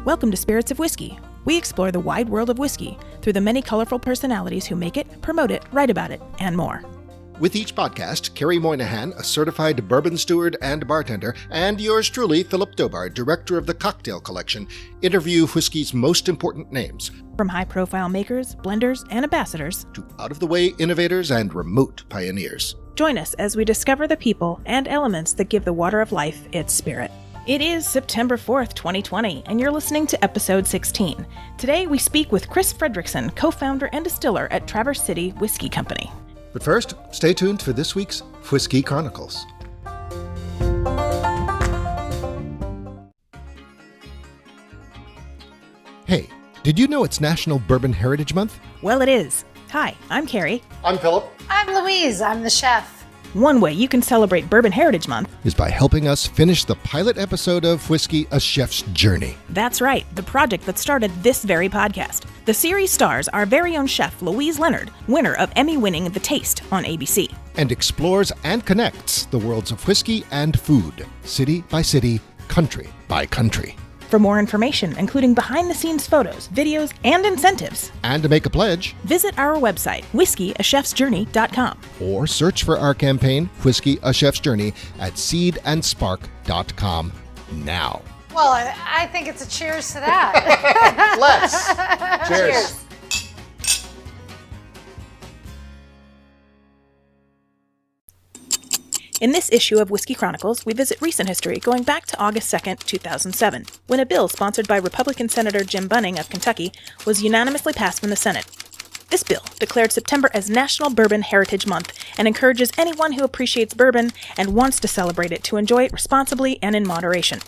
Welcome to Spirits of Whiskey. We explore the wide world of whiskey through the many colorful personalities who make it, promote it, write about it, and more. With each podcast, Kerry Moynahan, a certified bourbon steward and bartender, and yours truly, Philip Dobard, director of the cocktail collection, interview whiskey's most important names. From high-profile makers, blenders, and ambassadors, to out-of-the-way innovators and remote pioneers. Join us as we discover the people and elements that give the water of life its spirit. It is September 4th, 2020, and you're listening to episode 16. Today we speak with Chris Fredrickson, co-founder and distiller at Traverse City Whiskey Company. But first, stay tuned for this week's Whiskey Chronicles. Hey, did you know it's National Bourbon Heritage Month? Well, it is. Hi, I'm Kerry. I'm Philip. I'm Louise. I'm the chef. One way you can celebrate Bourbon Heritage Month is by helping us finish the pilot episode of Whiskey, A Chef's Journey. That's right, the project that started this very podcast. The series stars our very own chef, Louise Leonard, winner of Emmy-winning The Taste on ABC. And explores and connects the worlds of whiskey and food, city by city, country by country. For more information, including behind-the-scenes photos, videos, and incentives, and to make a pledge, visit our website, whiskeyashefsjourney.com. Or search for our campaign, Whiskey, A Chef's Journey, at seedandspark.com now. Well, I think it's a cheers to that. Let's. Cheers. In this issue of Whiskey Chronicles, we visit recent history going back to August 2nd, 2007, when a bill sponsored by Republican Senator Jim Bunning of Kentucky was unanimously passed from the Senate. This bill declared September as National Bourbon Heritage Month and encourages anyone who appreciates bourbon and wants to celebrate it to enjoy it responsibly and in moderation.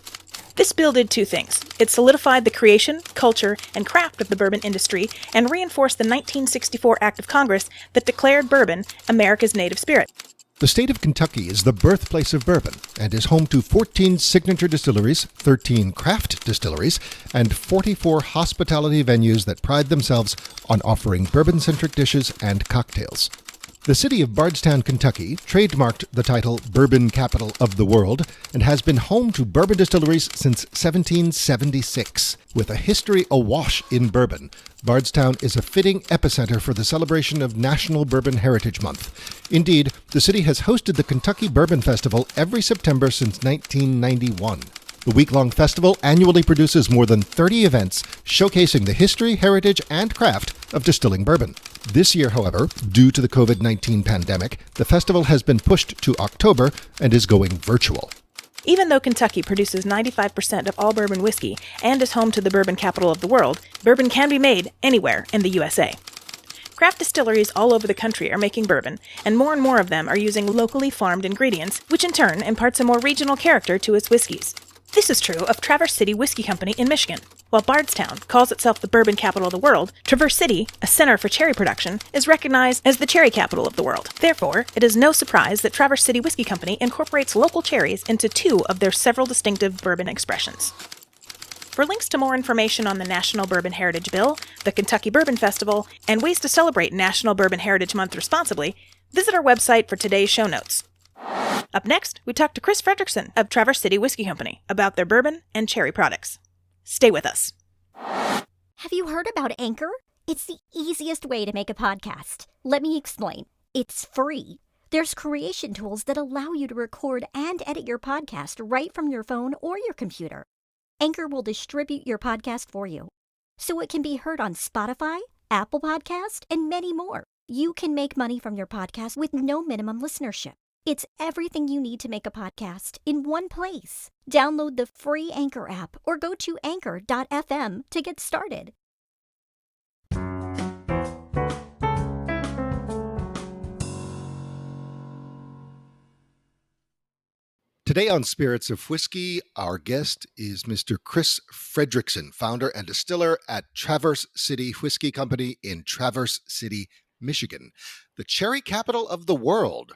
This bill did two things. It solidified the creation, culture, and craft of the bourbon industry and reinforced the 1964 Act of Congress that declared bourbon America's native spirit. The state of Kentucky is the birthplace of bourbon and is home to 14 signature distilleries, 13 craft distilleries, and 44 hospitality venues that pride themselves on offering bourbon-centric dishes and cocktails. The city of Bardstown, Kentucky, trademarked the title Bourbon Capital of the World and has been home to bourbon distilleries since 1776. With a history awash in bourbon, Bardstown is a fitting epicenter for the celebration of National Bourbon Heritage Month. Indeed, the city has hosted the Kentucky Bourbon Festival every September since 1991. The week-long festival annually produces more than 30 events showcasing the history, heritage, and craft of distilling bourbon. This year, however, due to the COVID-19 pandemic, the festival has been pushed to October and is going virtual. Even though Kentucky produces 95% of all bourbon whiskey and is home to the bourbon capital of the world, bourbon can be made anywhere in the USA. Craft distilleries all over the country are making bourbon, and more of them are using locally farmed ingredients, which in turn imparts a more regional character to its whiskeys. This is true of Traverse City Whiskey Company in Michigan. While Bardstown calls itself the bourbon capital of the world, Traverse City, a center for cherry production, is recognized as the cherry capital of the world. Therefore, it is no surprise that Traverse City Whiskey Company incorporates local cherries into two of their several distinctive bourbon expressions. For links to more information on the National Bourbon Heritage Bill, the Kentucky Bourbon Festival, and ways to celebrate National Bourbon Heritage Month responsibly, visit our website for today's show notes. Up next, we talk to Chris Fredrickson of Traverse City Whiskey Company about their bourbon and cherry products. Stay with us. Have you heard about Anchor? It's the easiest way to make a podcast. Let me explain. It's free. There's creation tools that allow you to record and edit your podcast right from your phone or your computer. Anchor will distribute your podcast for you, so it can be heard on Spotify, Apple Podcast, and many more. You can make money from your podcast with no minimum listenership. It's everything you need to make a podcast in one place. Download the free Anchor app or go to anchor.fm to get started. Today on Spirits of Whiskey, our guest is Mr. Chris Fredrickson, founder and distiller at Traverse City Whiskey Company in Traverse City, Michigan, the cherry capital of the world.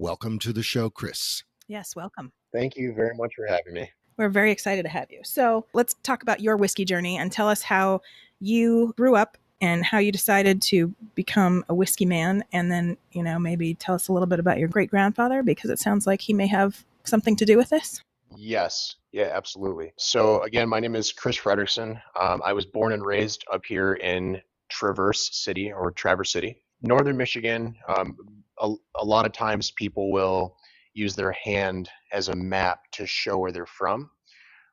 Welcome to the show, Chris. Yes, welcome. Thank you very much for having me. We're very excited to have you. So let's talk about your whiskey journey and tell us how you grew up and how you decided to become a whiskey man. And then, maybe tell us a little bit about your great-grandfather, because it sounds like he may have something to do with this. Yes. Yeah, absolutely. So again, my name is Chris Fredrickson. I was born and raised up here in Traverse City, Northern Michigan. A lot of times people will use their hand as a map to show where they're from.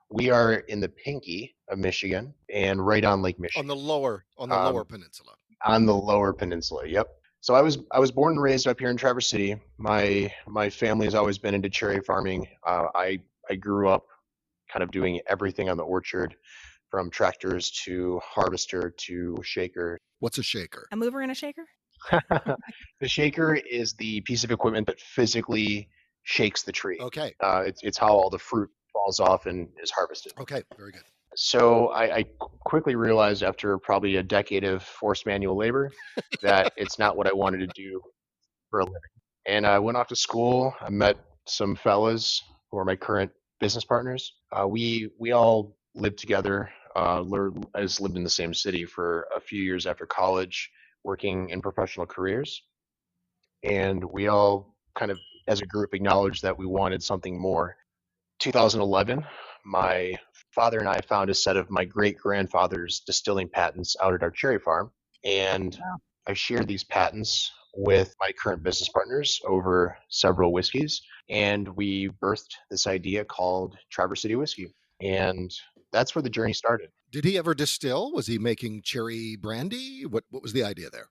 We are in the Pinky of Michigan and right on Lake On the Michigan, lower um, peninsula. on the lower peninsula. Yep. So I was born and raised up here in Traverse City. My family has always been into cherry farming. I grew up kind of doing everything on the orchard, from tractors to harvester to shaker. What's a shaker? A mover and a shaker? The shaker is the piece of equipment that physically shakes the tree. Okay. It's how all the fruit falls off and is harvested. Okay. Very good. So I quickly realized after probably a decade of forced manual labor that it's not what I wanted to do for a living. And I went off to school. I met some fellas who are my current business partners. We all lived together. I just lived in the same city for a few years after college, working in professional careers, and we all kind of, as a group, acknowledged that we wanted something more. 2011, my father and I found a set of my great grandfather's distilling patents out at our cherry farm, and Wow. I shared these patents with my current business partners over several whiskeys, and we birthed this idea called Traverse City Whiskey, and that's where the journey started. Did he ever distill? Was he making cherry brandy? What was the idea there?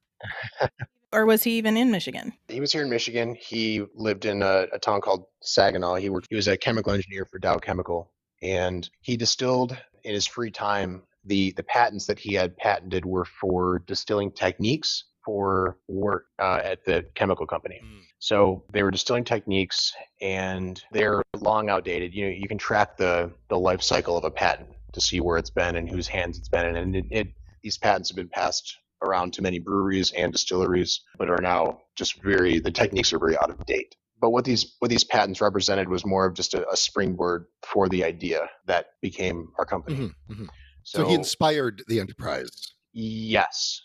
Or was he even in Michigan? He was here in Michigan. He lived in a town called Saginaw. He was a chemical engineer for Dow Chemical, and he distilled in his free time. The patents that he had patented were for distilling techniques for work at the chemical company. So they were distilling techniques, and they're long outdated. You can track the life cycle of a patent to see where it's been and whose hands it's been in, and these patents have been passed around to many breweries and distilleries, but are now just the techniques are very out of date. But what these patents represented was more of just a springboard for the idea that became our company. So he inspired the enterprise. Yes,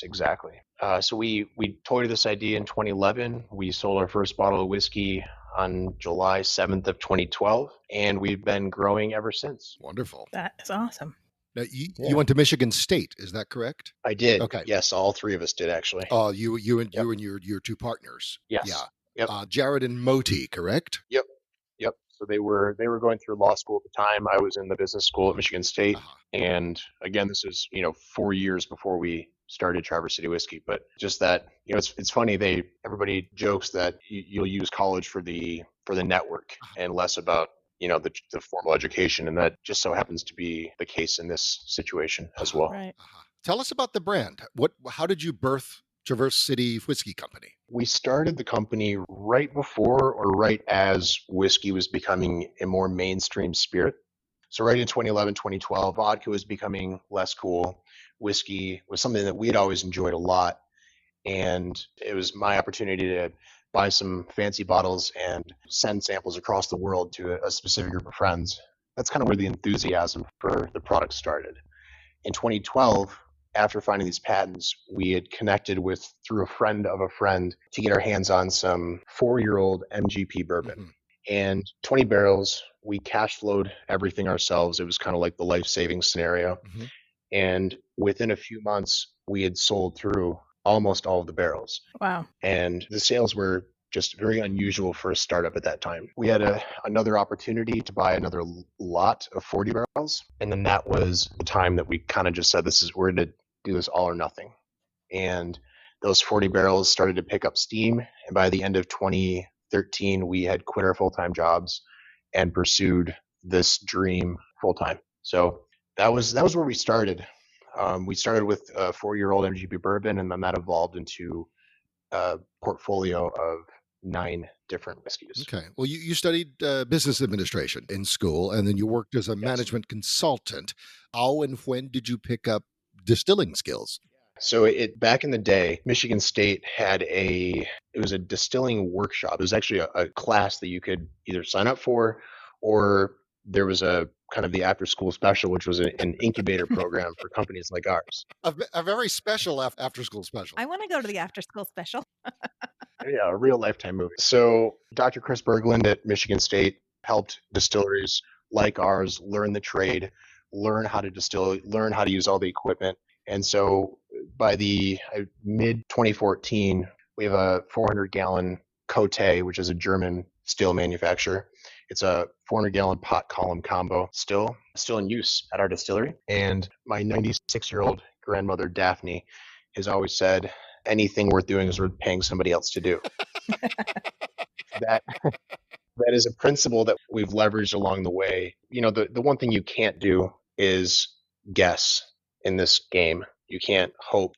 exactly. So we toyed this idea in 2011. We sold our first bottle of whiskey on July 7th of 2012, and we've been growing ever since. Wonderful. That is awesome. Now, you went to Michigan State, is that correct? I did. Okay. Yes, all three of us did actually. You and your two partners. Yes. Yeah. Yep. Jared and Moti, correct? Yep. So they were going through law school at the time. I was in the business school at Michigan State, and again, this is 4 years before we started Traverse City Whiskey. But just that, it's funny. Everybody jokes that you'll use college for the network and less about the formal education, and that just so happens to be the case in this situation as well. Right. Tell us about the brand. How did you birth Traverse City Whiskey Company? We started the company right before or right as whiskey was becoming a more mainstream spirit. So right in 2011, 2012, vodka was becoming less cool. Whiskey was something that we had always enjoyed a lot. And it was my opportunity to buy some fancy bottles and send samples across the world to a specific group of friends. That's kind of where the enthusiasm for the product started. In 2012, after finding these patents, we had connected through a friend of a friend to get our hands on some 4-year-old MGP bourbon. And 20 barrels, we cash flowed everything ourselves. It was kind of like the life-saving scenario. And within a few months, we had sold through almost all of the barrels. Wow. And the sales were just very unusual for a startup at that time. We had another opportunity to buy another lot of 40 barrels. And then that was the time that we kind of just said, we're going to do this all or nothing. And those 40 barrels started to pick up steam. And by the end of 2013, we had quit our full-time jobs and pursued this dream full-time. So that was where we started. We started with a 4-year-old MGP bourbon, and then that evolved into a portfolio of 9 different whiskeys. Okay. Well, you studied business administration in school, and then you worked as a management consultant. How and when did you pick up distilling skills? So back in the day, Michigan State had it was a distilling workshop. It was actually a class that you could either sign up for, or there was a kind of the after school special, which was an incubator program for companies like ours. A very special after school special. I want to go to the after school special. Yeah, a real Lifetime movie. So Dr. Chris Berglund at Michigan State helped distilleries like ours learn the trade, learn how to distill, learn how to use all the equipment. And so by the mid 2014, we have a 400-gallon Cote, which is a German still manufacturer. It's a 400-gallon pot column combo still in use at our distillery. And my 96-year-old grandmother, Daphne, has always said, anything worth doing is worth paying somebody else to do. That is a principle that we've leveraged along the way. You know, the one thing you can't do is guess in this game. You can't hope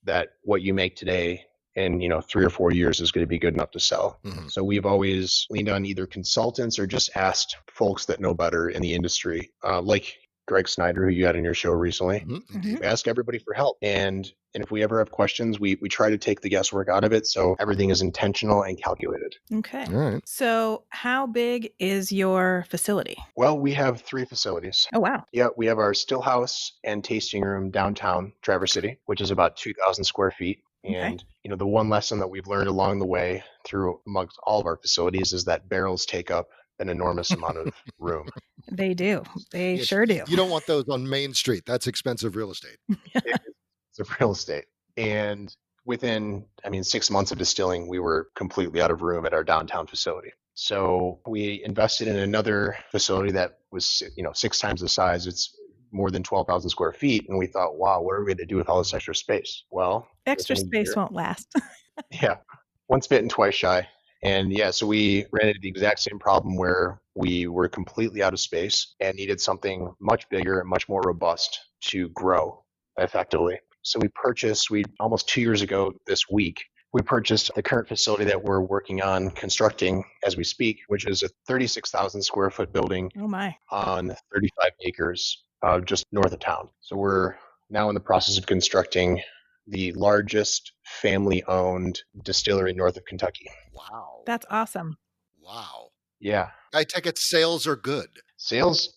that what you make today in 3 or 4 years is going to be good enough to sell. Mm-hmm. So we've always leaned on either consultants or just asked folks that know better in the industry, like Greg Snyder, who you had on your show recently. Mm-hmm. We ask everybody for help. And if we ever have questions, we try to take the guesswork out of it. So everything is intentional and calculated. Okay. All right. So how big is your facility? Well, we have 3 facilities. Oh, wow. Yeah, we have our still house and tasting room downtown Traverse City, which is about 2,000 square feet. And, the one lesson that we've learned along the way through amongst all of our facilities is that barrels take up an enormous amount of room. They do. They sure do. You don't want those on Main Street. That's expensive real estate. It's real estate. And within, 6 months of distilling, we were completely out of room at our downtown facility. So we invested in another facility that was, 6 times the size. It's more than 12,000 square feet. And we thought, wow, what are we going to do with all this extra space? Well, extra space won't last. Yeah. Once bitten, twice shy. And so we ran into the exact same problem where we were completely out of space and needed something much bigger and much more robust to grow effectively. So we almost 2 years ago this week, we purchased the current facility that we're working on constructing as we speak, which is a 36,000 square foot building on 35 acres just north of town. So we're now in the process of constructing the largest family-owned distillery north of Kentucky. Wow. That's awesome. Wow. Yeah. I take it sales are good. Sales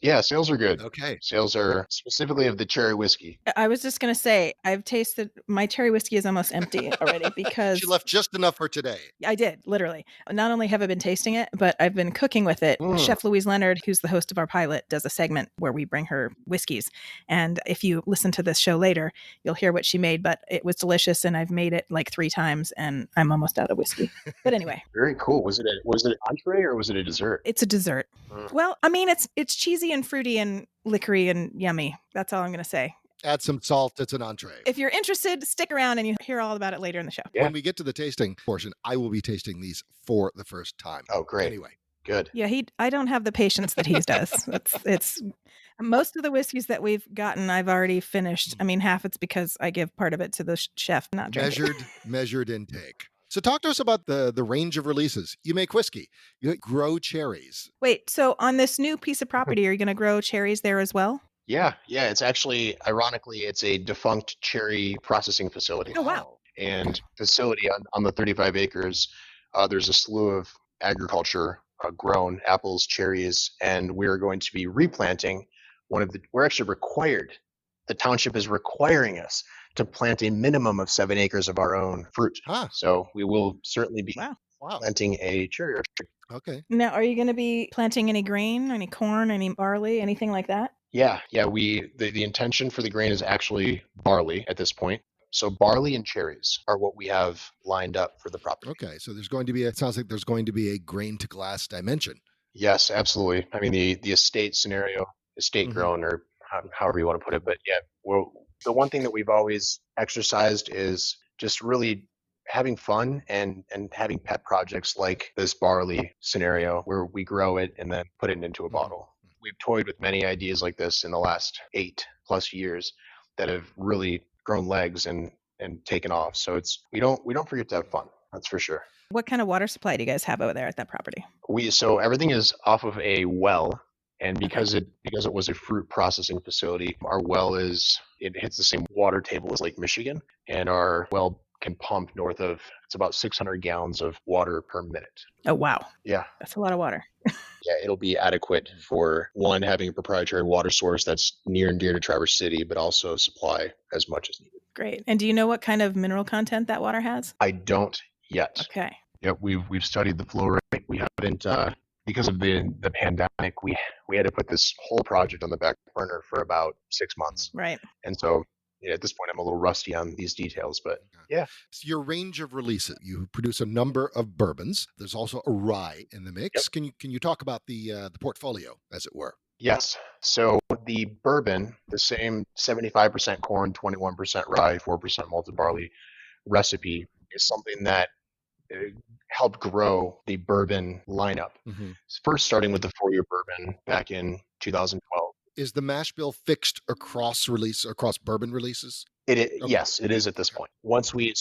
are good. Okay. Sales are specifically of the cherry whiskey. I was just going to say, I've tasted, my cherry whiskey is almost empty already because... She left just enough for today. I did, literally. Not only have I been tasting it, but I've been cooking with it. Chef Louise Leonard, who's the host of our pilot, does a segment where we bring her whiskeys. And if you listen to this show later, you'll hear what she made, but it was delicious and I've made it like 3 times and I'm almost out of whiskey. But anyway. Very cool. Was it an entree or was it a dessert? It's a dessert. Well, it's cheesy and fruity and liquory and yummy. That's all I'm going to say. Add some salt. It's an entree. If you're interested, stick around and you hear all about it later in the show. Yeah. When we get to the tasting portion, I will be tasting these for the first time. Oh, great. Anyway. Good. Yeah, I don't have the patience that he does. It's most of the whiskeys that we've gotten, I've already finished. Half it's because I give part of it to the chef, not drinking. Measured intake. So talk to us about the range of releases. You make whiskey. You grow cherries. Wait, so on this new piece of property, are you going to grow cherries there as well? Yeah. It's actually, ironically, it's a defunct cherry processing facility. Oh, wow. And facility on the 35 acres, there's a slew of agriculture grown, apples, cherries, and we're going to be replanting we're actually required, the township is requiring us to plant a minimum of 7 acres of our own fruit. So we will certainly be planting a cherry orchard. Okay. Now, are you going to be planting any grain, any corn, any barley, anything like that? Yeah. The intention for the grain is actually barley at this point. So barley and cherries are what we have lined up for the property. Okay. So it sounds like there's going to be a grain to glass dimension. Yes, absolutely. The estate scenario, estate grown, or however you want to put it. But yeah, the one thing that we've always exercised is just really having fun and having pet projects like this barley scenario where we grow it and then put it into a bottle. We've toyed with many ideas like this in the last 8+ years that have really grown legs and taken off. So we don't forget to have fun. That's for sure. What kind of water supply do you guys have over there at that property? So everything is off of a well. And because it was a fruit processing facility, our well it hits the same water table as Lake Michigan, and our well can pump it's about 600 gallons of water per minute. Oh, wow. Yeah. That's a lot of water. Yeah, it'll be adequate for one, having a proprietary water source that's near and dear to Traverse City, but also supply as much as needed. Great. And do you know what kind of mineral content that water has? I don't yet. Okay. Yeah, we've studied the flow rate. We haven't because of the pandemic, we had to put this whole project on the back burner for about 6 months. Right. And so at this point, I'm a little rusty on these details, but yeah. So your range of releases, you produce a number of bourbons. There's also a rye in the mix. Yep. Can you talk about the portfolio, as it were? Yes. So the bourbon, the same 75% corn, 21% rye, 4% malted barley recipe is something that uh, helped grow the bourbon lineup. First, starting with the 4-year bourbon back in 2012. Is the mash bill fixed across bourbon releases? Okay. Yes, it is at this point. Once we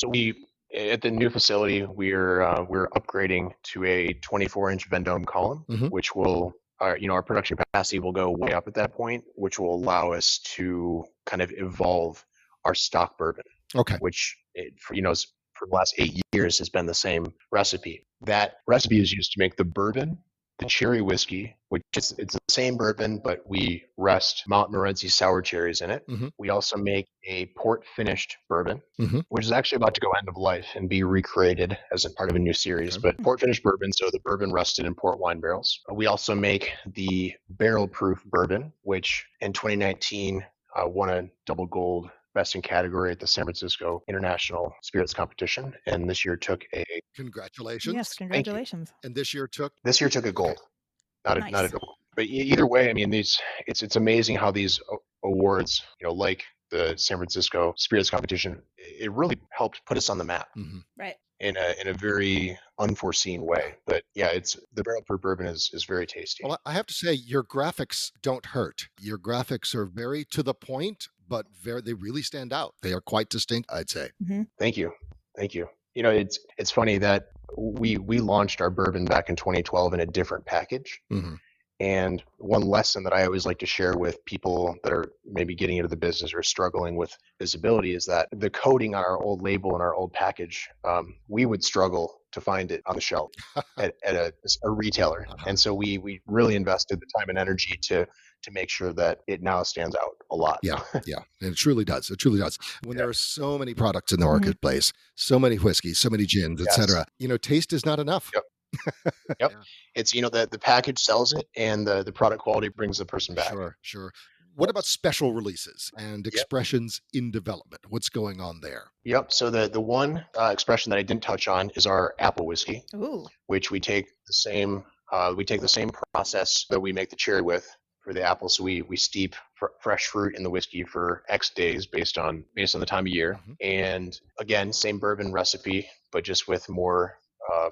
at the new facility, we're upgrading to a 24-inch Vendome column, which will our production capacity will go way up at that point, which will allow us to kind of evolve our stock bourbon. Okay. Which for the last 8 years has been the same recipe. That recipe is used to make the bourbon, the cherry whiskey, which it's the same bourbon, but we rest Montmorency sour cherries in it. We also make a port finished bourbon, which is actually about to go end of life and be recreated as a part of a new series. But port finished bourbon, so the bourbon rested in port wine barrels. We also make the barrel proof bourbon, which in 2019 won a double gold best in category at the San Francisco International Spirits Competition, and this year took a Congratulations. Yes, congratulations. And this year took a gold, not Nice. a double. But either way, I mean, it's amazing how these awards, like the San Francisco Spirits Competition, it really helped put us on the map Right. in a very unforeseen way. But yeah, it's the barrel proof bourbon is very tasty. Well, I have to say, your graphics don't hurt. Your graphics are very to the point, but they really stand out. They are quite distinct, I'd say. Thank you. It's funny that we launched our bourbon back in 2012 in a different package. And one lesson that I always like to share with people that are maybe getting into the business or struggling with visibility is that the coding on our old label and our old package, we would struggle to find it on the shelf at a retailer. And so we really invested the time and energy to make sure that it now stands out a lot. Yeah. And it truly does. When there are so many products in the marketplace, so many whiskeys, so many gins, etc., taste is not enough. Yep. Yeah. It's, the package sells it and the product quality brings the person back. Sure. What about special releases and expressions in development? What's going on there? Yep. So the one expression that I didn't touch on is our apple whiskey, which we take the same process that we make the cherry with for the apple. So we steep fresh fruit in the whiskey for X days based on the time of year. And again, same bourbon recipe, but just with more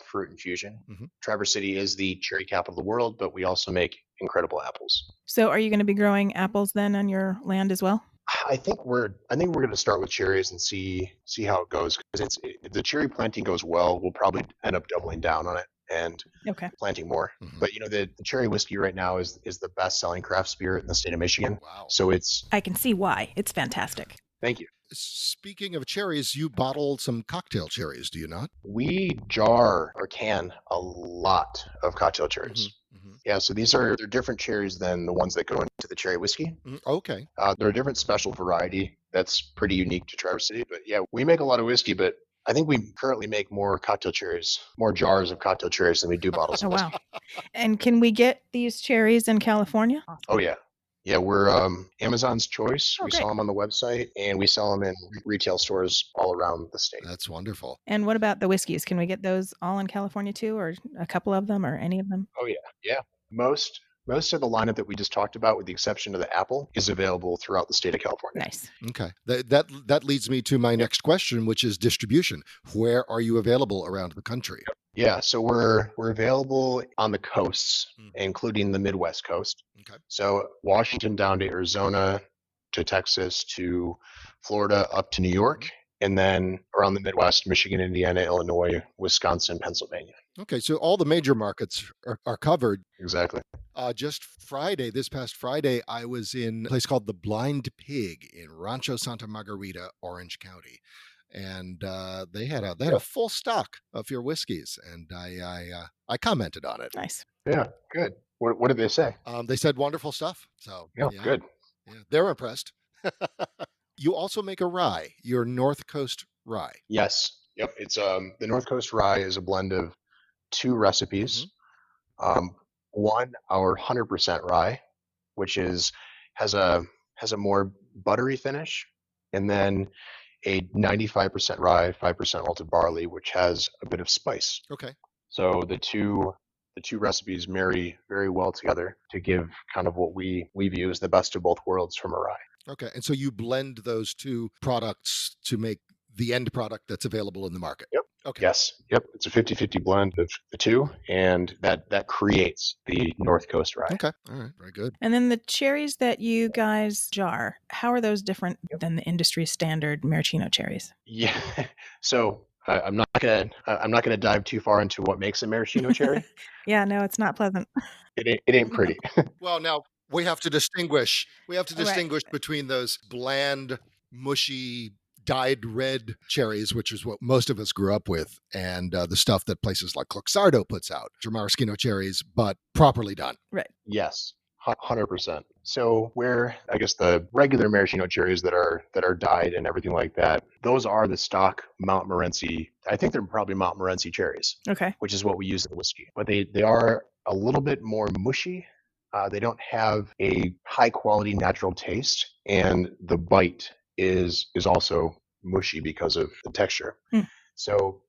fruit infusion. Traverse City is the cherry capital of the world, but we also make incredible apples. So are you going to be growing apples then on your land as well? I think we're going to start with cherries and see how it goes. Because if the cherry planting goes well, we'll probably end up doubling down on it and planting more. But the cherry whiskey right now is the best selling craft spirit in the state of Michigan. Wow. So I can see why. It's fantastic. Thank you. Speaking of cherries, you bottle some cocktail cherries, do you not? We jar or can a lot of cocktail cherries. Yeah, so they're different cherries than the ones that go into the cherry whiskey. Okay. They're a different special variety that's pretty unique to Traverse City. But yeah, we make a lot of whiskey, but I think we currently make more jars of cocktail cherries than we do bottles of whiskey. Wow. And can we get these cherries in California? Oh, yeah. Yeah, we're Amazon's choice. We great. sell them on the website, and we sell them in retail stores all around the state. That's wonderful. And what about the whiskeys? Can we get those all in California too, or a couple of them, or any of them? Oh, yeah. Most of the lineup that we just talked about, with the exception of the apple, is available throughout the state of California. Nice. Okay. That leads me to my next question, which is distribution. Where are you available around the country? Yeah, so we're available on the coasts, including the Midwest coast. Okay. So Washington down to Arizona, to Texas, to Florida, up to New York, and then around the Midwest, Michigan, Indiana, Illinois, Wisconsin, Pennsylvania. Okay, so all the major markets are covered. Exactly. This past Friday, I was in a place called the Blind Pig in Rancho Santa Margarita, Orange County. And they had a full stock of your whiskeys, and I commented on it. Nice. Yeah, good. What did they say? They said wonderful stuff. So Yeah, good. Yeah, they're impressed. You also make a rye, your North Coast rye. Yes. Yep. It's the North Coast Rye is a blend of two recipes. One, our 100% rye, which has a more buttery finish, and then a 95% rye, 5% malted barley, which has a bit of spice. Okay. So the two recipes marry very well together to give kind of what we view as the best of both worlds from a rye. Okay. And so you blend those two products to make the end product that's available in the market. Yep. Okay. Yes. Yep. It's a 50-50 blend of the two, and that creates the North Coast rye. Okay. All right. Very good. And then the cherries that you guys jar, how are those different than the industry standard maraschino cherries? Yeah. So I'm not gonna dive too far into what makes a maraschino cherry. Yeah, no, it's not pleasant. It ain't pretty. Well, now we have to distinguish. Right. Between those bland, mushy, dyed red cherries, which is what most of us grew up with, and the stuff that places like Cloxardo puts out, which are maraschino cherries, but properly done. Right. Yes, 100%. So where I guess the regular maraschino cherries that are dyed and everything like that, those are the stock Montmorency. I think they're probably Montmorency cherries, Okay. which is what we use in whiskey. But they are a little bit more mushy. They don't have a high quality natural taste, and the bite is also mushy because of the texture. Hmm. So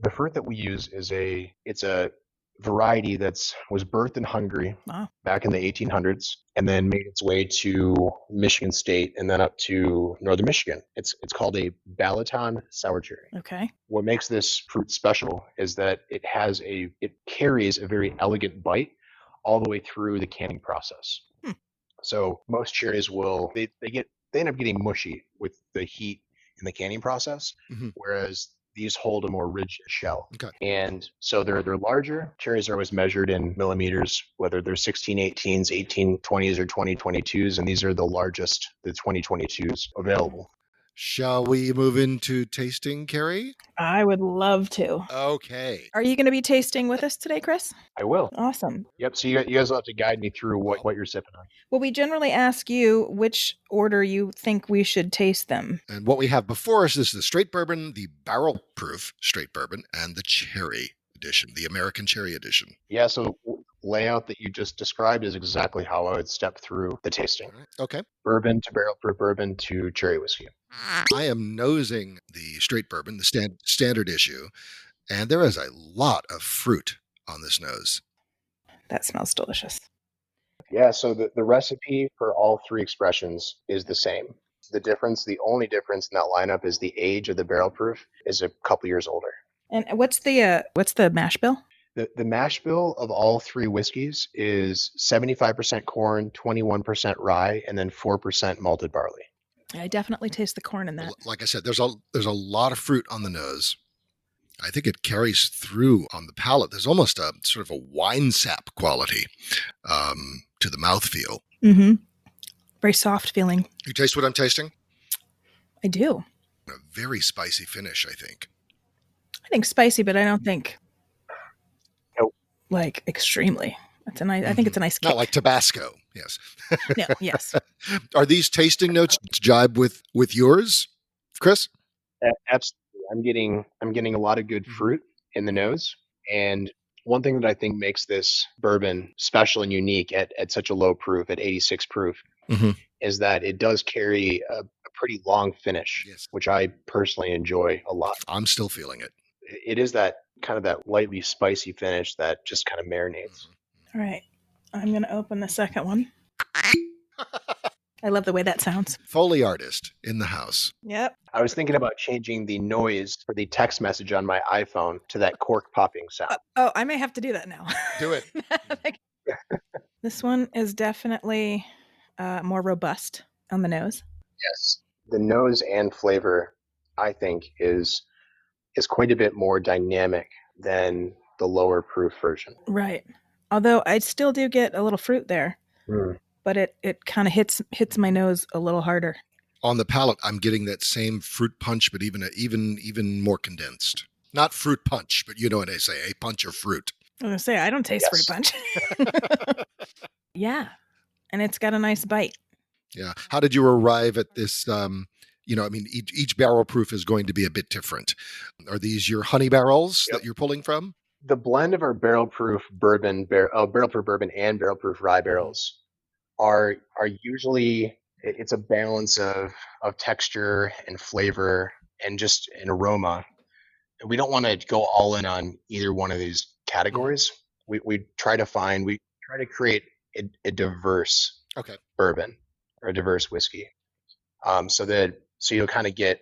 the fruit that we use it's a variety was birthed in Hungary Wow. back in the 1800s, and then made its way to Michigan State and then up to northern Michigan. It's called a Balaton sour cherry. Okay. What makes this fruit special is that it carries a very elegant bite all the way through the canning process. Hmm. So most cherries they end up getting mushy with the heat in the canning process, whereas these hold a more rigid shell. Okay. And so they're larger. Cherries are always measured in millimeters, whether they're 1618s, 1820s, or 2022s, and these are the largest, the 2022s available. Shall we move into tasting, Kerry? I would love to. Okay. Are you going to be tasting with us today, Chris? I will. Awesome. Yep. So you guys will have to guide me through what you're sipping on. Well, we generally ask you which order you think we should taste them. And what we have before us is the straight bourbon, the barrel proof straight bourbon, and the cherry edition, the American cherry edition. Yeah. So layout that you just described is exactly how I would step through the tasting. All right. Okay. Bourbon to barrel proof bourbon to cherry whiskey. I am nosing the straight bourbon, the standard issue, and there is a lot of fruit on this nose. That smells delicious. Yeah, so the recipe for all three expressions is the same. The only difference in that lineup is the age of the barrel proof is a couple years older. And what's the mash bill? The mash bill of all three whiskeys is 75% corn, 21% rye, and then 4% malted barley. I definitely taste the corn in that. Like I said, there's a lot of fruit on the nose. I think it carries through on the palate. There's almost a sort of a wine sap quality to the mouthfeel. Mm-hmm. Very soft feeling. You taste what I'm tasting? I do. A very spicy finish, I think. I think spicy, but I don't think Nope. like extremely. I think it's a nice kick. Not like Tabasco. Yes. No, yes. Are these tasting notes jibe with yours, Chris? Absolutely. I'm getting a lot of good fruit in the nose. And one thing that I think makes this bourbon special and unique at such a low proof, at 86 proof, is that it does carry a pretty long finish, Yes. which I personally enjoy a lot. I'm still feeling it. It is that kind of that lightly spicy finish that just kind of marinates. All right. I'm going to open the second one. I love the way that sounds. Foley artist in the house. Yep. I was thinking about changing the noise for the text message on my iPhone to that cork popping sound. Oh, I may have to do that now. Do it. This one is definitely more robust on the nose. Yes. The nose and flavor, I think, is quite a bit more dynamic than the lower proof version. Right. Although I still do get a little fruit there, but it kind of hits my nose a little harder. On the palate, I'm getting that same fruit punch, but even more condensed. Not fruit punch, but you know what I say, a punch of fruit. I was going to say, I don't taste fruit punch. Yeah. And it's got a nice bite. Yeah. How did you arrive at this? Each barrel proof is going to be a bit different. Are these your honey barrels that you're pulling from? the blend of our barrel proof bourbon, barrel proof bourbon and barrel proof rye barrels are usually it's a balance of texture and flavor and just an aroma. And we don't want to go all in on either one of these categories. We try to create a diverse Okay. bourbon or a diverse whiskey. So you'll kind of get,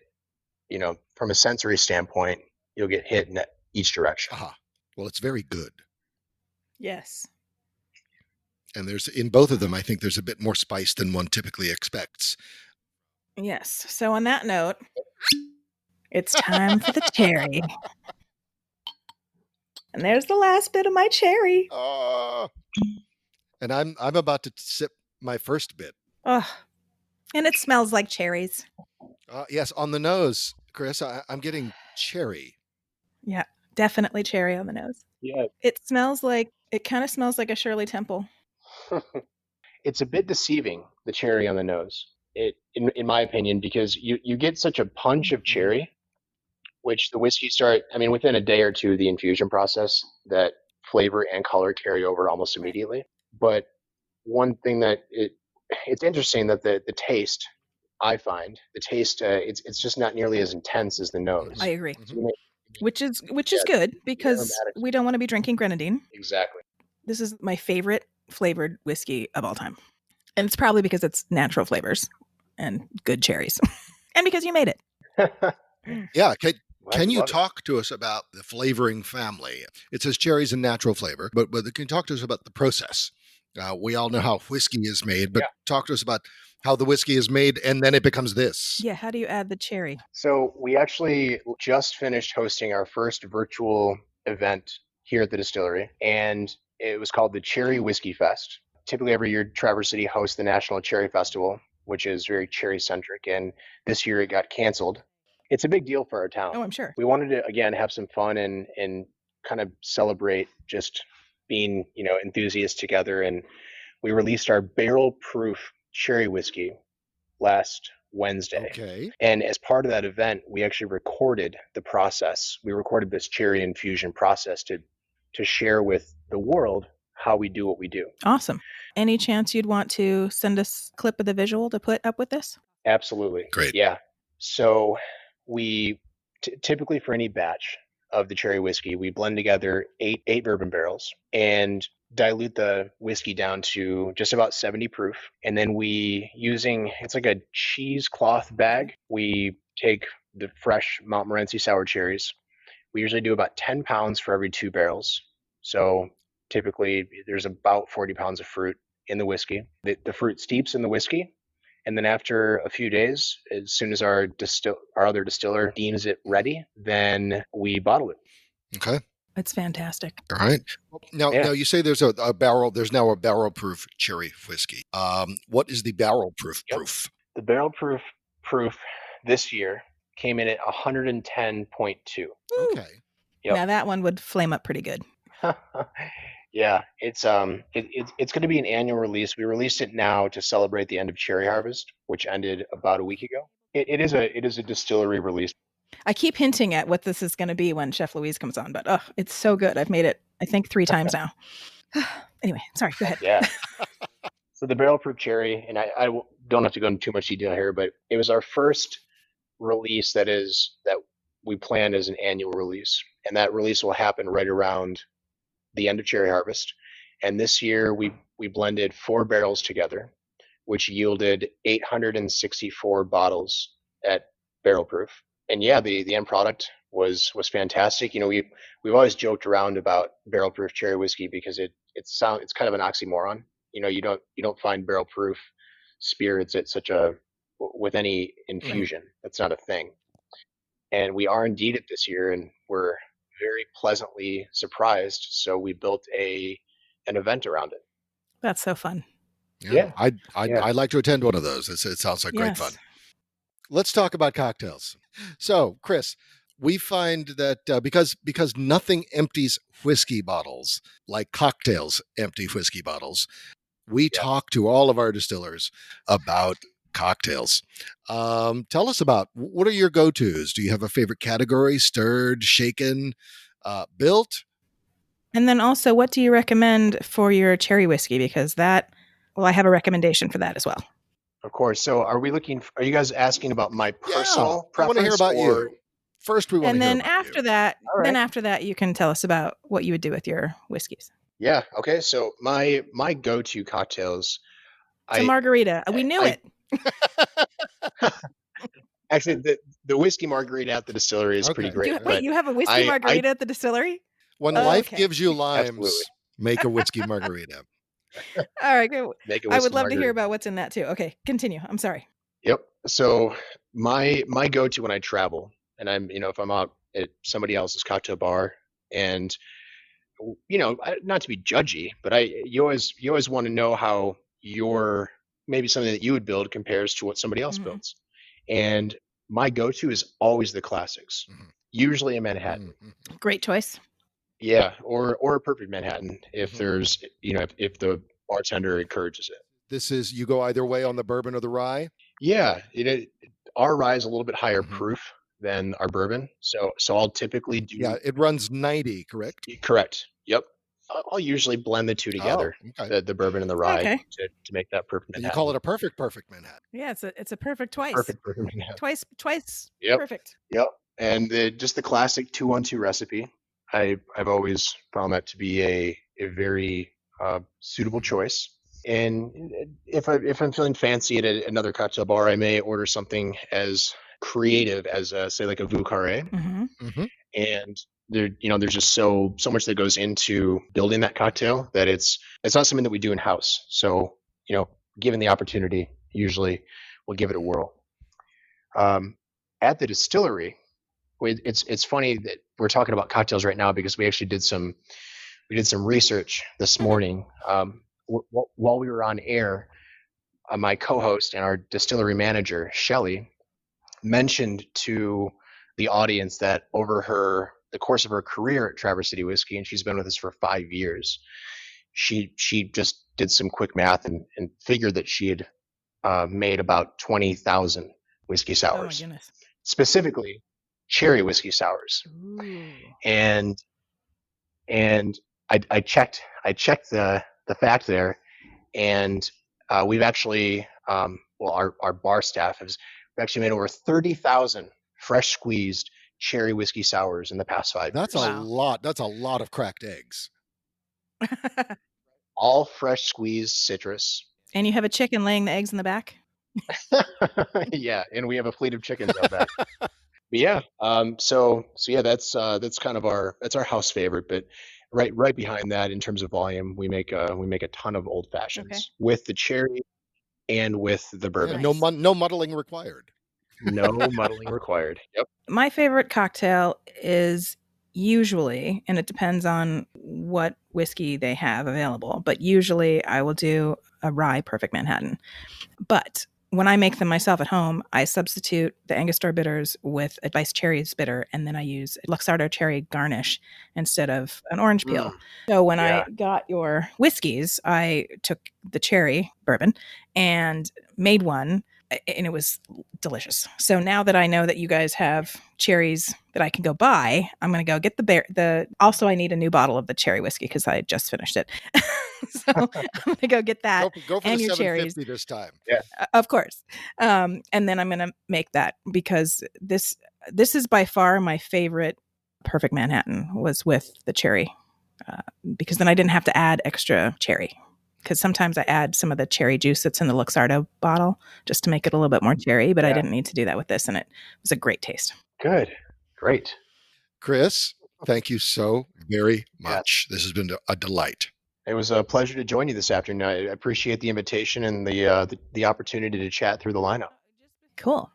from a sensory standpoint, you'll get hit in each direction. Aha. Well, it's very good. Yes. And in both of them, I think there's a bit more spice than one typically expects. Yes. So on that note, it's time for the cherry. And there's the last bit of my cherry. And I'm about to sip my first bit. Oh, and it smells like cherries. Yes, on the nose, Chris, I'm getting cherry. Yeah, definitely cherry on the nose. Yeah. It kind of smells like a Shirley Temple. It's a bit deceiving, the cherry on the nose, in my opinion, because you get such a punch of cherry, which the whiskey within a day or two, the infusion process, that flavor and color carry over almost immediately. But one thing that it's interesting that the taste, I find, it's just not nearly as intense as the nose. I agree. Mm-hmm. Which is good because we don't want to be drinking grenadine. Exactly. This is my favorite flavored whiskey of all time. And it's probably because it's natural flavors and good cherries. And because you made it. Yeah. Can you talk to us about the flavoring family? It says cherries and natural flavor, but can you talk to us about the process? We all know how whiskey is made, but talk to us about how the whiskey is made and then it becomes this. Yeah, how do you add the cherry? So we actually just finished hosting our first virtual event here at the distillery, and it was called the Cherry Whiskey Fest. Typically every year, Traverse City hosts the National Cherry Festival, which is very cherry-centric, and this year it got canceled. It's a big deal for our town. Oh, I'm sure. We wanted to, again, have some fun and kind of celebrate just being, enthusiasts together, and we released our barrel-proof cherry whiskey last Wednesday. Okay. And as part of that event, we actually recorded the process. We recorded this cherry infusion process to share with the world how we do what we do. Awesome. Any chance you'd want to send us a clip of the visual to put up with this? Absolutely. Great. Yeah. So we typically for any batch of the cherry whiskey, we blend together eight bourbon barrels and dilute the whiskey down to just about 70 proof. And then it's like a cheesecloth bag. We take the fresh Montmorency sour cherries. We usually do about 10 pounds for every 2 barrels. So typically there's about 40 pounds of fruit in the whiskey. The fruit steeps in the whiskey. And then after a few days, as soon as our other distiller deems it ready, then we bottle it. Okay. It's fantastic. All right. Now you say there's there's now a barrel proof cherry whiskey. What is the barrel proof proof? The barrel proof this year came in at 110.2. Okay. Yep. Now that one would flame up pretty good. Yeah, it's going to be an annual release. We released it now to celebrate the end of cherry harvest, which ended about a week ago. It is a distillery release. I keep hinting at what this is going to be when Chef Louise comes on, but it's so good. I've made it, I think, 3 times now. Anyway, sorry, go ahead. Yeah. So the barrel proof cherry, and I don't have to go into too much detail here, but it was our first release that we planned as an annual release, and that release will happen right around the end of cherry harvest. And this year we blended 4 barrels together, which yielded 864 bottles at barrel proof. And yeah, the end product was fantastic. We've always joked around about barrel proof cherry whiskey because it's kind of an oxymoron. You don't find barrel proof spirits with any infusion. That's not a thing. And we are indeed it this year, and we're very pleasantly surprised. So we built an event around it. That's so fun. Yeah. I'd like to attend one of those. It sounds like great fun. Let's talk about cocktails. So, Chris, we find that because nothing empties whiskey bottles like cocktails empty whiskey bottles, we talk to all of our distillers about cocktails. Tell us about, what are your go-tos? Do you have a favorite category? Stirred, shaken, built? And then also, what do you recommend for your cherry whiskey? Because I have a recommendation for that as well. Of course. So are you guys asking about my personal I want to hear preference about or? you. First, we want And to hear then about after you. that, All right. after that, you can tell us about what you would do with your whiskeys. Yeah. Okay. So my go-to cocktails, It's a margarita. We knew I- it. actually the whiskey margarita at the distillery is pretty Okay. great. Wait, you have a whiskey margarita at the distillery? When Oh, life okay. gives you limes, Absolutely. make a whiskey margarita. All right, great. Make a I would whiskey love to hear margarita. about what's in that too. Okay, continue. I'm sorry. Yep. So my go-to when I travel, and if I'm out at somebody else's cocktail bar, and not to be judgy, but you always want to know how maybe something that you would build compares to what somebody else builds. And my go-to is always the classics, usually a Manhattan. Great choice. Yeah, or a perfect Manhattan if there's if the bartender encourages it. You go either way on the bourbon or the rye? Yeah, our rye is a little bit higher proof than our bourbon, so I'll typically do. Yeah, it runs 90, correct? Correct. Yep. I'll usually blend the two together, the bourbon and the rye, to make that perfect Manhattan. And you call it a perfect Manhattan. Yeah, it's a perfect twice. Perfect Manhattan. Twice. Yep. Perfect. Yep. And just the classic 2-1-2 recipe. I've always found that to be a very suitable choice. And if I'm feeling fancy at another cocktail bar, I may order something as creative as say like a Vieux Carré. And there's just so much that goes into building that cocktail that it's not something that we do in house. So given the opportunity, usually we'll give it a whirl. At the distillery, it's funny that we're talking about cocktails right now because we actually did some research this morning. While we were on air, my co-host and our distillery manager, Shelley, mentioned to the audience that over the course of her career at Traverse City Whiskey, and she's been with us for 5 years, she just did some quick math and figured that she had made about 20,000 whiskey sours. Oh my goodness. Specifically cherry whiskey sours. Ooh. And I checked the fact there, and we've actually our bar staff we've actually made over 30,000 fresh squeezed cherry whiskey sours in the past 5 years. That's a lot. That's a lot of cracked eggs. All fresh squeezed citrus. And you have a chicken laying the eggs in the back? Yeah, and we have a fleet of chickens out back. But yeah, so yeah, that's kind of our house favorite. But right behind that, in terms of volume, we make a ton of old fashions with the cherry and with the bourbon. Yeah, no muddling required. No muddling required. Yep. My favorite cocktail is usually, and it depends on what whiskey they have available, but usually I will do a rye perfect Manhattan. But when I make them myself at home, I substitute the Angostura bitters with Advice Cherries bitter, and then I use Luxardo cherry garnish instead of an orange peel. So when I got your whiskeys, I took the cherry bourbon and made one, and it was delicious. So now that I know that you guys have cherries that I can go buy, I'm going to go get also I need a new bottle of the cherry whiskey because I just finished it. So I'm going to go get that. Go for and the your 750 cherries this time. Yeah. Of course. And then I'm going to make that because this is by far my favorite perfect Manhattan was with the cherry because then I didn't have to add extra cherry. Because sometimes I add some of the cherry juice that's in the Luxardo bottle just to make it a little bit more cherry, but I didn't need to do that with this, and it was a great taste. Good. Great. Chris, thank you so very much. This has been a delight. It was a pleasure to join you this afternoon. I appreciate the invitation and the opportunity to chat through the lineup. Cool.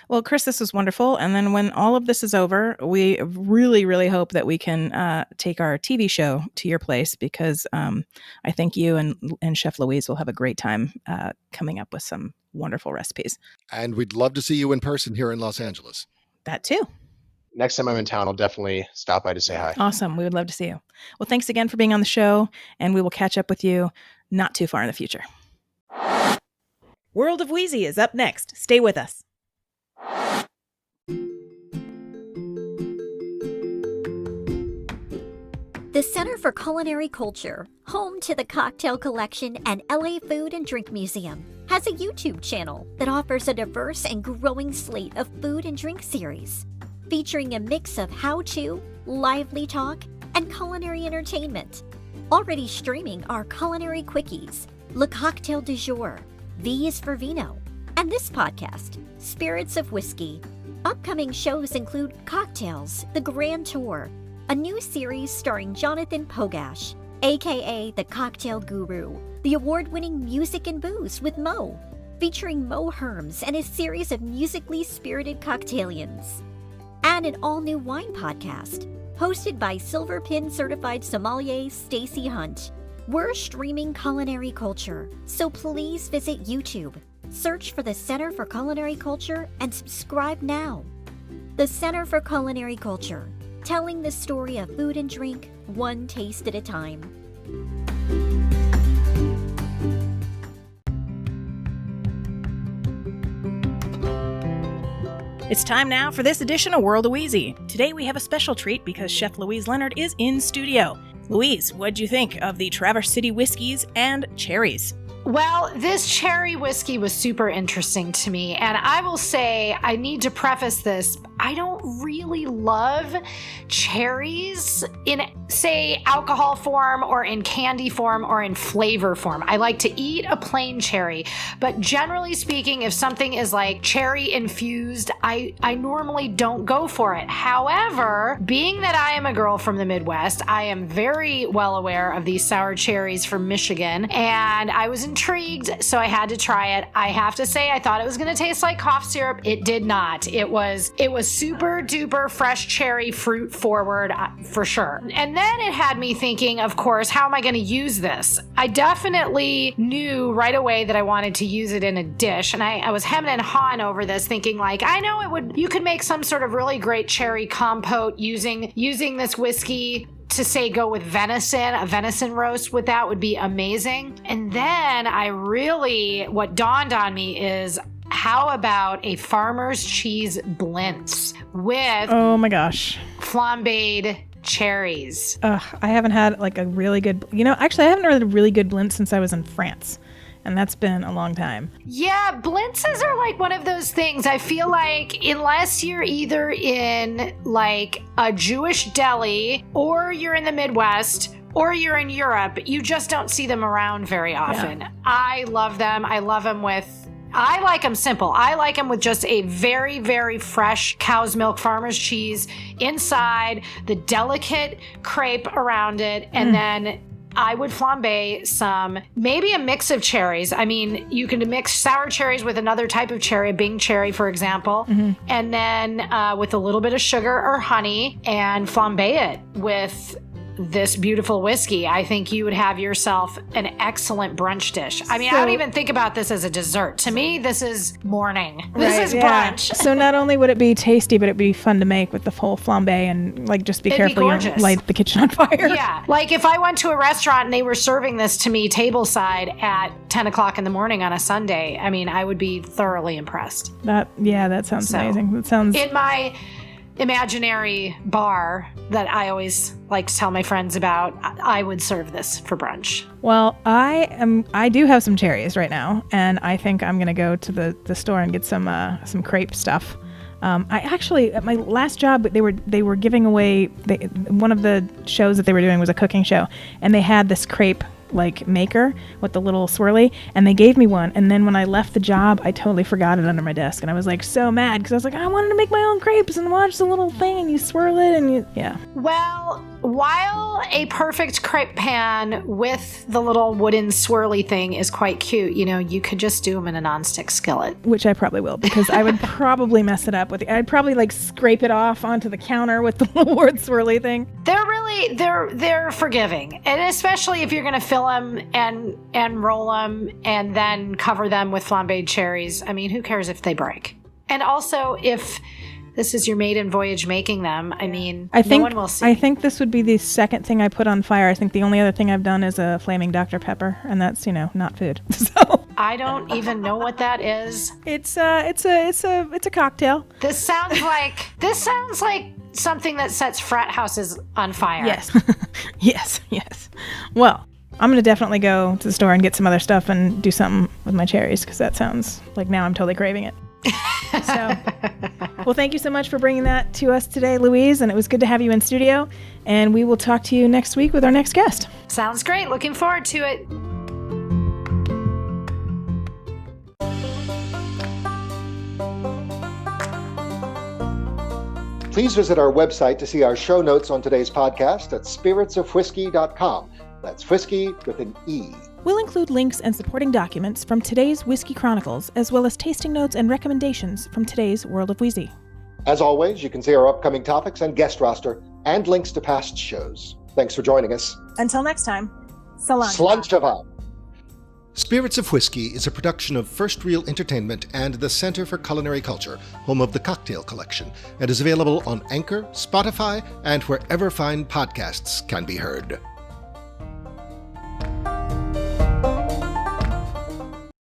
Well, Chris, this was wonderful. And then when all of this is over, we really, really hope that we can take our TV show to your place because I think you and Chef Louise will have a great time coming up with some wonderful recipes. And we'd love to see you in person here in Los Angeles. That too. Next time I'm in town, I'll definitely stop by to say hi. Awesome. We would love to see you. Well, thanks again for being on the show, and we will catch up with you not too far in the future. World of Wheezy is up next. Stay with us. The Center for Culinary Culture, home to the Cocktail Collection and LA Food and Drink Museum, has a YouTube channel that offers a diverse and growing slate of food and drink series, featuring a mix of how-to, lively talk, and culinary entertainment. Already streaming are Culinary Quickies, Le Cocktail du Jour, V is for Vino, and this podcast, Spirits of Whiskey. Upcoming shows include Cocktails, The Grand Tour, a new series starring Jonathan Pogash, aka the Cocktail Guru, the award-winning Music and Booze with Mo, featuring Mo Herms and his series of musically spirited cocktailians, and an all-new wine podcast, hosted by Silver Pin certified sommelier Stacy Hunt. We're streaming Culinary Culture, so please visit YouTube, search for the Center for Culinary Culture, and subscribe now. The Center for Culinary Culture, telling the story of food and drink, one taste at a time. It's time now for this edition of World of Wheezy. Today we have a special treat because Chef Louise Leonard is in studio. Louise, what'd you think of the Traverse City Whiskeys and Cherries? Well, this cherry whiskey was super interesting to me, and I will say, I need to preface this, I don't really love cherries in, say, alcohol form or in candy form or in flavor form. I like to eat a plain cherry, but generally speaking, if something is like cherry infused, I normally don't go for it. However, being that I am a girl from the Midwest, I am very well aware of these sour cherries from Michigan, and I was intrigued, so I had to try it. I have to say, I thought it was going to taste like cough syrup. It did not. It was super duper fresh cherry fruit forward for sure. And then it had me thinking, of course, how am I going to use this? I definitely knew right away that I wanted to use it in a dish, and I was hemming and hawing over this, thinking like, I know you could make some sort of really great cherry compote using this whiskey. To say go with venison, a venison roast with that would be amazing. And then what dawned on me is, how about a farmer's cheese blintz with Oh my gosh, flambéed cherries? I haven't had like a really good, actually I haven't had a really good blintz since I was in France. And that's been a long time. Yeah, blintzes are like one of those things. I feel like unless you're either in like a Jewish deli or you're in the Midwest or you're in Europe, you just don't see them around very often. Yeah. I love them. I like them simple. I like them with just a very, very fresh cow's milk farmer's cheese inside, the delicate crepe around it, and then I would flambe maybe a mix of cherries. I mean, you can mix sour cherries with another type of cherry, a Bing cherry, for example, and then with a little bit of sugar or honey and flambe it with this beautiful whiskey. I think you would have yourself an excellent brunch dish. I mean, I don't even think about this as a dessert. To me, this is morning. This is brunch. So not only would it be tasty, but it'd be fun to make with the full flambe and like just be careful you don't light the kitchen on fire. Yeah. Like if I went to a restaurant and they were serving this to me tableside at 10 o'clock in the morning on a Sunday, I mean, I would be thoroughly impressed. That sounds amazing. That sounds... In my imaginary bar that I always like to tell my friends about, I would serve this for brunch. Well, I do have some cherries right now, and I think I'm gonna go to the store and get some crepe stuff. I actually, at my last job, they were giving away, one of the shows that they were doing was a cooking show, and they had this crepe like maker with the little swirly, and they gave me one, and then when I left the job I totally forgot it under my desk, and I was like so mad because I was like, I wanted to make my own crepes and watch the little thing and you swirl it and Well, while a perfect crepe pan with the little wooden swirly thing is quite cute, you could just do them in a nonstick skillet, which I probably will, because I would probably mess it up I'd probably like scrape it off onto the counter with the little word swirly thing. They're forgiving, and especially if you're going to fill them and roll them and then cover them with flambéed cherries. I mean, who cares if they break? And also, if this is your maiden voyage making them, I mean, no one will see. I think this would be the second thing I put on fire. I think the only other thing I've done is a flaming Dr. Pepper, and that's not food. So I don't even know what that is. It's a cocktail. This sounds like something that sets frat houses on fire. Yes. yes. Well, I'm going to definitely go to the store and get some other stuff and do something with my cherries, because that sounds like now I'm totally craving it. So, well, thank you so much for bringing that to us today, Louise, and it was good to have you in studio, and we will talk to you next week with our next guest. Sounds great. Looking forward to it. Please visit our website to see our show notes on today's podcast at spiritsofwhiskey.com. That's whiskey with an E. We'll include links and supporting documents from today's Whiskey Chronicles, as well as tasting notes and recommendations from today's World of Wheezy. As always, you can see our upcoming topics and guest roster and links to past shows. Thanks for joining us. Until next time, Salam. Slàinte. Spirits of Whiskey is a production of First Reel Entertainment and the Center for Culinary Culture, home of the Cocktail Collection, and is available on Anchor, Spotify, and wherever fine podcasts can be heard.